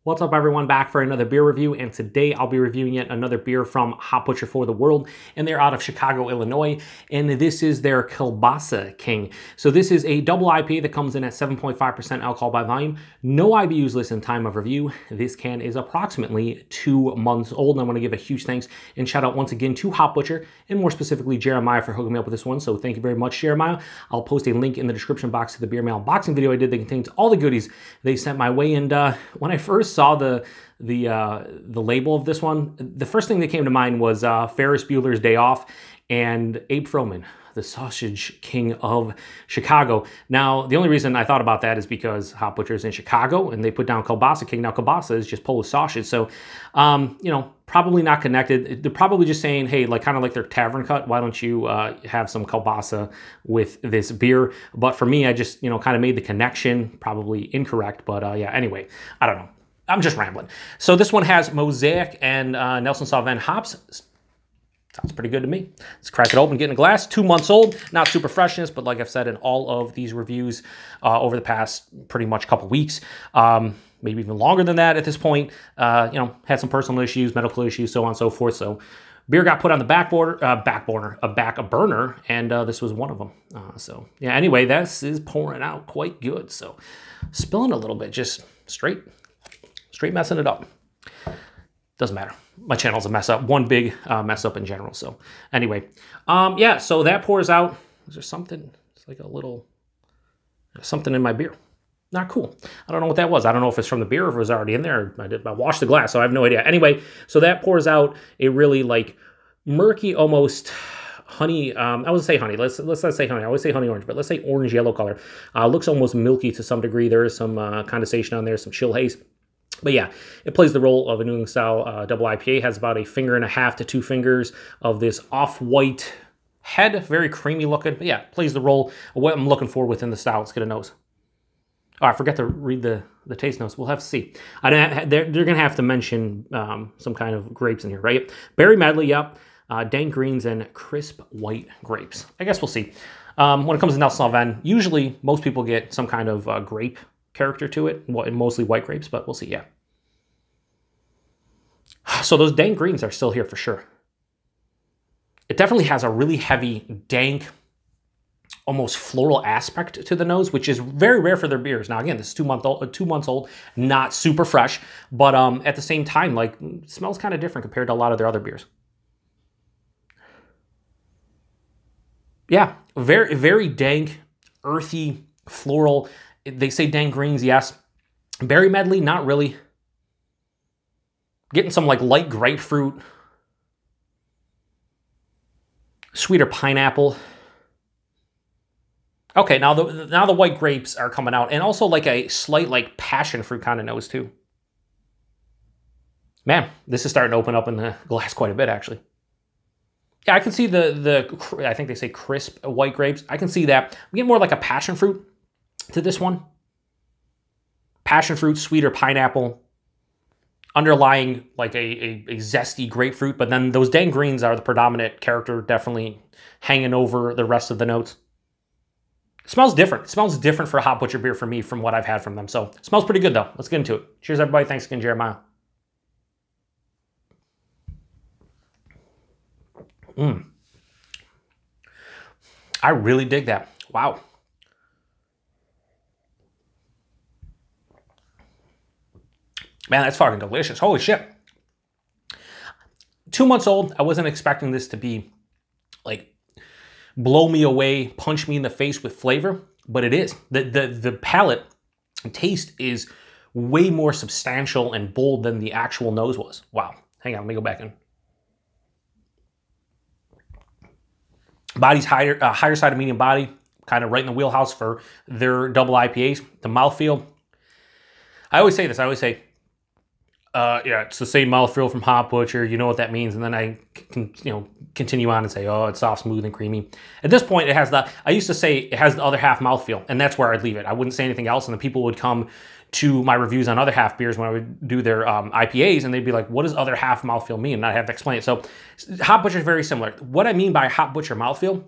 What's up, everyone? Back for another beer review, and today I'll be reviewing yet another beer from Hop Butcher for the World, and they're out of Chicago, Illinois, and this is their Kielbasa King. So this is a double IPA that comes in at 7.5% alcohol by volume. No IBUs listed in time of review. This can is approximately 2 months old, and I want to give a huge thanks and shout out once again to Hop Butcher, and more specifically Jeremiah, for hooking me up with this one. So thank you very much, Jeremiah. I'll post a link in the description box to the beer mail unboxing video I did that contains all the goodies they sent my way. And when I first saw the label of this one, the first thing that came to mind was Ferris Bueller's Day Off and Abe Froman, the Sausage King of Chicago. Now, the only reason I thought about that is because Hop Butcher is in Chicago and they put down Kielbasa King. Now, kielbasa is just Polish sausage, so you know, probably not connected. They're probably just saying, hey, like kind of like their tavern cut, why don't you have some kielbasa with this beer? But for me, I just, you know, kind of made the connection, probably incorrect, but yeah, anyway, I don't know. I'm just rambling. So this one has Mosaic and Nelson Sauvin hops. Sounds pretty good to me. Let's crack it open, get in a glass. 2 months old, not super freshness, but like I've said in all of these reviews over the past pretty much couple weeks, maybe even longer than that at this point, you know, had some personal issues, medical issues, so on and so forth. So beer got put on the back burner, and this was one of them. So yeah, anyway, this is pouring out quite good. So spilling a little bit, just straight messing it up. Doesn't matter. My channel's a mess up. One big mess up in general. So anyway, yeah, so that pours out. Is there something? It's like a little, something in my beer. Not cool. I don't know what that was. I don't know if it's from the beer or if it was already in there. I washed the glass, so I have no idea. Anyway, so that pours out a really like murky, almost honey. I would say honey. Let's not say honey. I always say honey orange, but let's say orange yellow color. Looks almost milky to some degree. There is some condensation on there, some chill haze. But yeah, it plays the role of a New England style double IPA. Has about 1.5 fingers to 2 fingers of this off-white head, very creamy looking. But yeah, plays the role of what I'm looking for within the style. Let's get a nose. Oh, I forgot to read the taste notes. We'll have to see. They're going to have to mention some kind of grapes in here, right? Berry medley, yep. Dank greens and crisp white grapes. I guess we'll see. When it comes to Nelson Sauvin, usually most people get some kind of grape character to it, mostly white grapes, but we'll see, yeah. So those dank greens are still here for sure. It definitely has a really heavy, dank, almost floral aspect to the nose, which is very rare for their beers. Now, again, this is 2 months old, not super fresh, but at the same time, like, it smells kind of different compared to a lot of their other beers. Yeah, very, very dank, earthy, floral. They say dank greens, yes. Berry medley, not really. Getting some like light grapefruit. Sweeter pineapple. Okay, now the white grapes are coming out. And also like a slight like passion fruit kind of nose too. Man, this is starting to open up in the glass quite a bit actually. Yeah, I can see I think they say crisp white grapes. I can see that. We get more like a passion fruit to this one. Passion fruit, sweeter pineapple, underlying like a zesty grapefruit, but then those dank greens are the predominant character, definitely hanging over the rest of the notes. It smells different. It smells different for a Hop Butcher beer for me from what I've had from them. So it smells pretty good though. Let's get into it. Cheers everybody. Thanks again, Jeremiah. I really dig that. Wow. Man, that's fucking delicious. Holy shit. 2 months old. I wasn't expecting this to be like blow me away, punch me in the face with flavor, but it is. The palate and taste is way more substantial and bold than the actual nose was. Wow. Hang on, let me go back in. Body's higher side of medium body, kind of right in the wheelhouse for their double IPAs. The mouthfeel. I always say this. I always say, yeah, it's the same mouthfeel from Hop Butcher. You know what that means. And then I can, you know, continue on and say, oh, it's soft, smooth, and creamy. At this point, it has I used to say it has the other half mouthfeel, and that's where I'd leave it. I wouldn't say anything else, and the people would come to my reviews on other half beers when I would do their IPAs, and they'd be like, what does other half mouthfeel mean? And I'd have to explain it. So Hop Butcher is very similar. What I mean by Hop Butcher mouthfeel,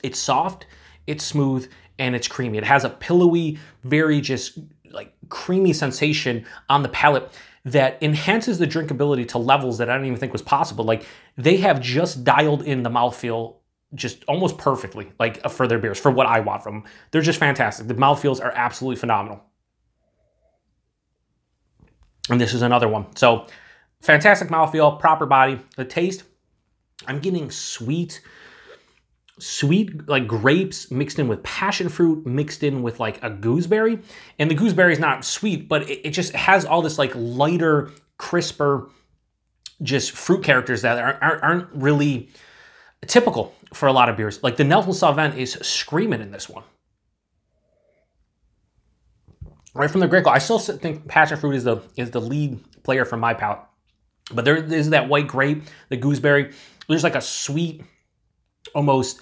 it's soft, it's smooth, and it's creamy. It has a pillowy, very just like creamy sensation on the palate that enhances the drinkability to levels that I didn't even think was possible. Like, they have just dialed in the mouthfeel just almost perfectly, like, for their beers, for what I want from them. They're just fantastic. The mouthfeels are absolutely phenomenal. And this is another one. So, fantastic mouthfeel, proper body. The taste, I'm getting sweet like grapes mixed in with passion fruit, mixed in with like a gooseberry. And the gooseberry is not sweet, but it just has all this like lighter, crisper, just fruit characters that aren't really typical for a lot of beers. Like the Nelson Sauvin is screaming in this one. Right from the get-go, I still think passion fruit is the lead player for my palate. But there is that white grape, the gooseberry. There's like a sweet, almost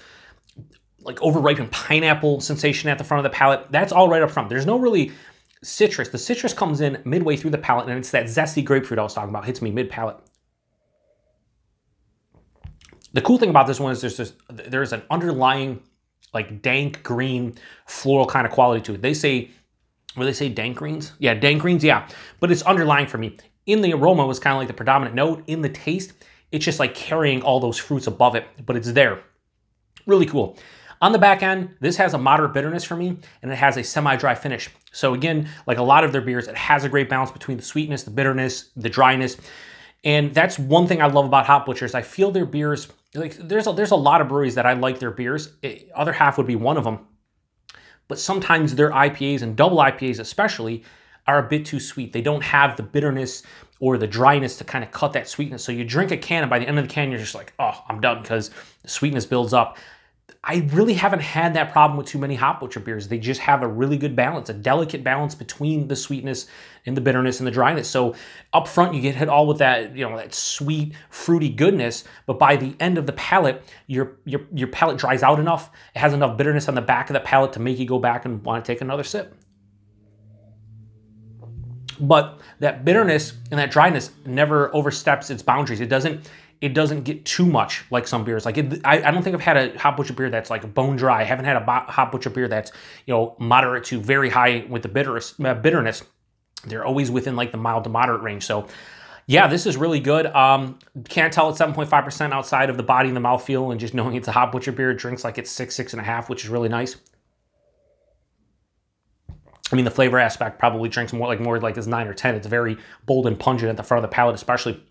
like overripened pineapple sensation at the front of the palate. That's all right up front. There's no really citrus. The citrus comes in midway through the palate, and it's that zesty grapefruit I was talking about. Hits me mid-palate. The cool thing about this one is there's an underlying like dank green floral kind of quality to it. They say, what do they say, dank greens? Yeah, dank greens, yeah. But it's underlying for me. In the aroma, it was kind of like the predominant note. In the taste, it's just like carrying all those fruits above it, but it's there. Really cool. On the back end, this has a moderate bitterness for me, and it has a semi-dry finish. So again, like a lot of their beers, it has a great balance between the sweetness, the bitterness, the dryness. And that's one thing I love about Hop Butchers. I feel their beers, like there's a lot of breweries that I like their beers. Other half would be one of them. But sometimes their IPAs and double IPAs especially are a bit too sweet. They don't have the bitterness or the dryness to kind of cut that sweetness. So you drink a can, and by the end of the can, you're just like, oh, I'm done, because the sweetness builds up. I really haven't had that problem with too many Hop Butcher beers. They just have a really good balance, a delicate balance between the sweetness and the bitterness and the dryness. So up front, you get hit all with that, you know, that sweet, fruity goodness. But by the end of the palate, your palate dries out enough. It has enough bitterness on the back of the palate to make you go back and want to take another sip. But that bitterness and that dryness never oversteps its boundaries. It doesn't get too much like some beers. Like I don't think I've had a Hop Butcher beer that's like bone dry. I haven't had a Hop Butcher beer that's, you know, moderate to very high with the bitterness. They're always within like the mild to moderate range. So yeah, this is really good. Can't tell it's 7.5% outside of the body and the mouthfeel, and just knowing it's a Hop Butcher beer, it drinks like it's 6.5, which is really nice. I mean, the flavor aspect probably drinks more like this 9 or 10. It's very bold and pungent at the front of the palate, especially.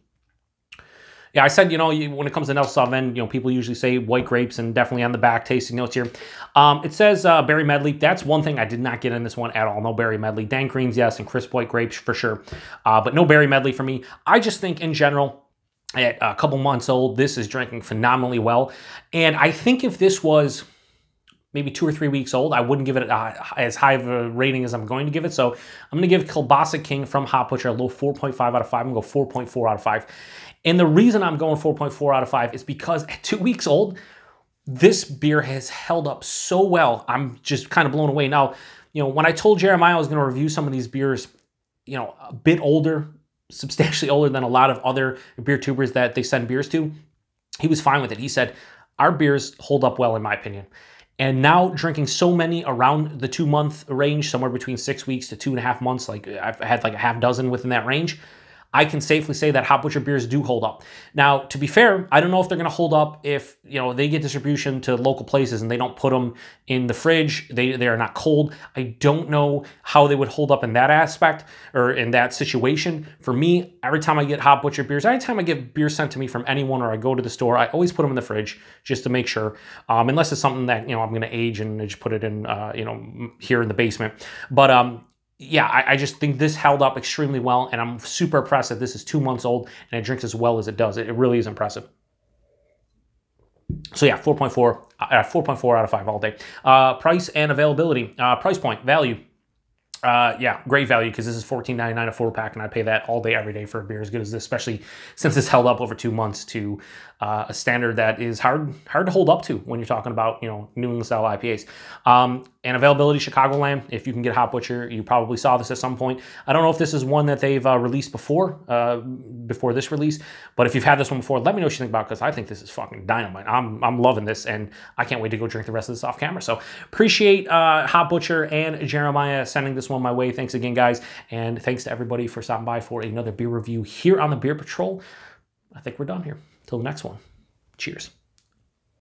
Yeah, I said, you know, when it comes to Nelson Sauvin, you know, people usually say white grapes, and definitely on the back tasting notes here. It says berry medley. That's one thing I did not get in this one at all. No berry medley. Dank greens, yes, and crisp white grapes for sure. But no berry medley for me. I just think in general, at a couple months old, this is drinking phenomenally well. And I think if this was maybe 2 or 3 weeks old, I wouldn't give it as high of a rating as I'm going to give it. So I'm going to give Kielbasa King from Hop Butcher a low 4.5 out of 5. I'm going to go 4.4 out of 5. And the reason I'm going 4.4 out of 5 is because at 2 weeks old, this beer has held up so well. I'm just kind of blown away. Now, you know, when I told Jeremiah I was going to review some of these beers, you know, a bit older, substantially older than a lot of other beer tubers that they send beers to, he was fine with it. He said, our beers hold up well, in my opinion. And now drinking so many around the 2-month range, somewhere between 6 weeks to 2.5 months, like I've had like a half dozen within that range, I can safely say that Hop Butcher beers do hold up. Now, to be fair, I don't know if they're going to hold up if, you know, they get distribution to local places and they don't put them in the fridge. They are not cold. I don't know how they would hold up in that aspect or in that situation. For me, every time I get Hop Butcher beers, anytime I get beers sent to me from anyone or I go to the store, I always put them in the fridge just to make sure, unless it's something that, you know, I'm going to age and just put it in, you know, here in the basement. But, yeah, I just think this held up extremely well, and I'm super impressed that this is 2 months old and it drinks as well as it does. It really is impressive. So yeah, 4.4 out of 5 all day. Price and availability. Price point, value. Yeah, great value, because this is $14.99 a 4-pack, and I pay that all day, every day for a beer as good as this, especially since it's held up over 2 months to a standard that is hard to hold up to when you're talking about, you know, New England style IPAs. And availability, Chicagoland. If you can get Hop Butcher, you probably saw this at some point. I don't know if this is one that they've released before this release, but if you've had this one before, let me know what you think about it, because I think this is fucking dynamite. I'm loving this, and I can't wait to go drink the rest of this off camera. So appreciate Hop Butcher and Jeremiah sending this one my way. Thanks again, guys. And thanks to everybody for stopping by for another beer review here on the Beer Patrol. I think we're done here. Till the next one. Cheers.